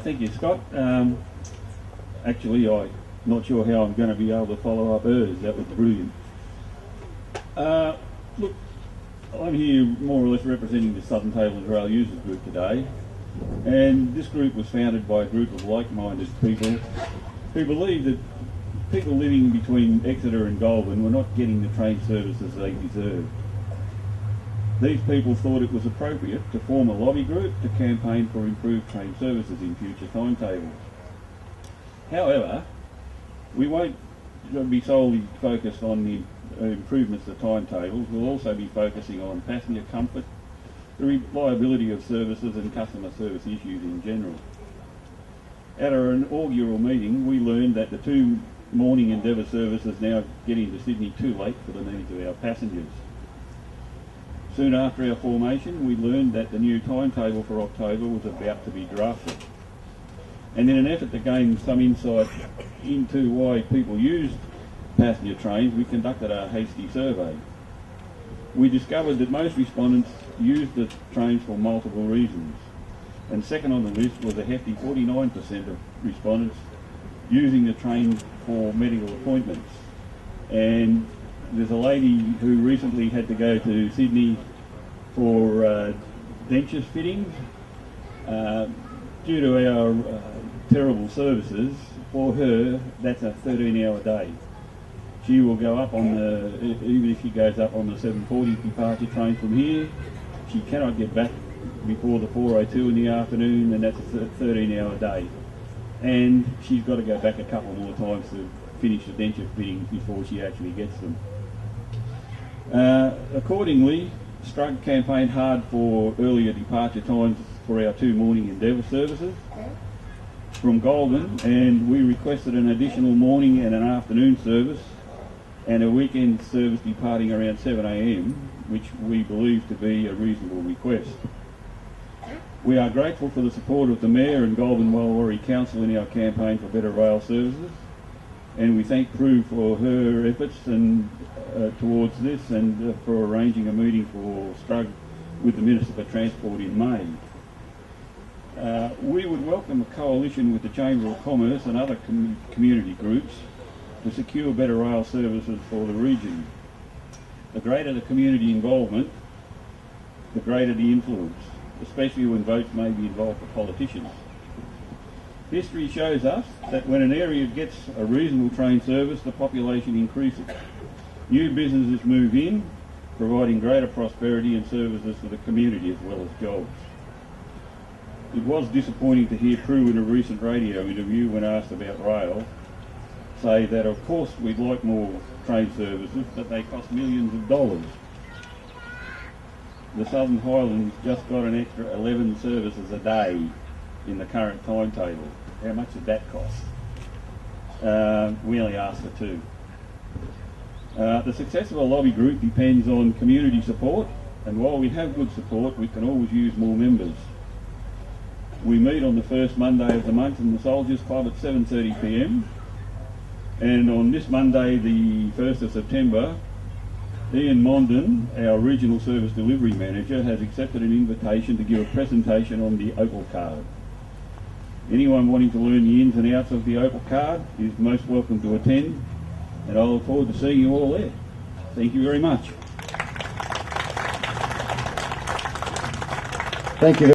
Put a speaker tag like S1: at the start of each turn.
S1: Thank you, Scott. Actually, I'm not sure how I'm going to be able to follow up hers. That was brilliant. Look, I'm here more or less representing the Southern Tablelands Rail Users Group today, and this group was founded by a group of like-minded people who believe that people living between Exeter and Goulburn were not getting the train services they deserved. These people thought it was appropriate to form a lobby group to campaign for improved train services in future timetables. However, we won't be solely focused on the improvements to timetables. We'll also be focusing on passenger comfort, the reliability of services and customer service issues in general. At our inaugural meeting, we learned that the two morning Endeavour services now get into Sydney too late for the needs of our passengers. Soon after our formation, we learned that the new timetable for October was about to be drafted. And in an effort to gain some insight into why people used passenger trains, we conducted a hasty survey. We discovered that most respondents used the trains for multiple reasons. And second on the list was a hefty 49% of respondents using the train for medical appointments. And there's a lady who recently had to go to Sydney for dentures fittings. Due to our terrible services, for her, that's a 13-hour day. She will go up on even if she goes up on the 7:40 departure train from here, she cannot get back before the 4:02 in the afternoon, and that's a 13-hour day. And she's got to go back a couple more times to finish the denture fittings before she actually gets them. Accordingly, Strug campaigned hard for earlier departure times for our two morning Endeavour services from Goulburn, and we requested an additional morning and an afternoon service and a weekend service departing around 7 a.m, which we believe to be a reasonable request. We are grateful for the support of the Mayor and Goulburn-Walworee Council in our campaign for better rail services, and we thank Prue for her efforts and towards this, and for arranging a meeting for Strug with the Minister for Transport in May. We would welcome a coalition with the Chamber of Commerce and other community groups to secure better rail services for the region. The greater the community involvement, the greater the influence, especially when votes may be involved for politicians. History shows us that when an area gets a reasonable train service, the population increases. New businesses move in, providing greater prosperity and services for the community as well as jobs. It was disappointing to hear Prue in a recent radio interview, when asked about rail, say that of course we'd like more train services, but they cost millions of dollars. The Southern Highlands just got an extra 11 services a day in the current timetable. How much did that cost? We only asked for 2. The success of a lobby group depends on community support, and while we have good support, we can always use more members. We meet on the first Monday of the month in the Soldiers Club at 7:30 p.m, and on this Monday, the 1st of September, Ian Mondon, our Regional Service Delivery Manager, has accepted an invitation to give a presentation on the Opal Card. Anyone wanting to learn the ins and outs of the Opal Card is most welcome to attend, and I look forward to seeing you all there. Thank you very much.
S2: Thank you.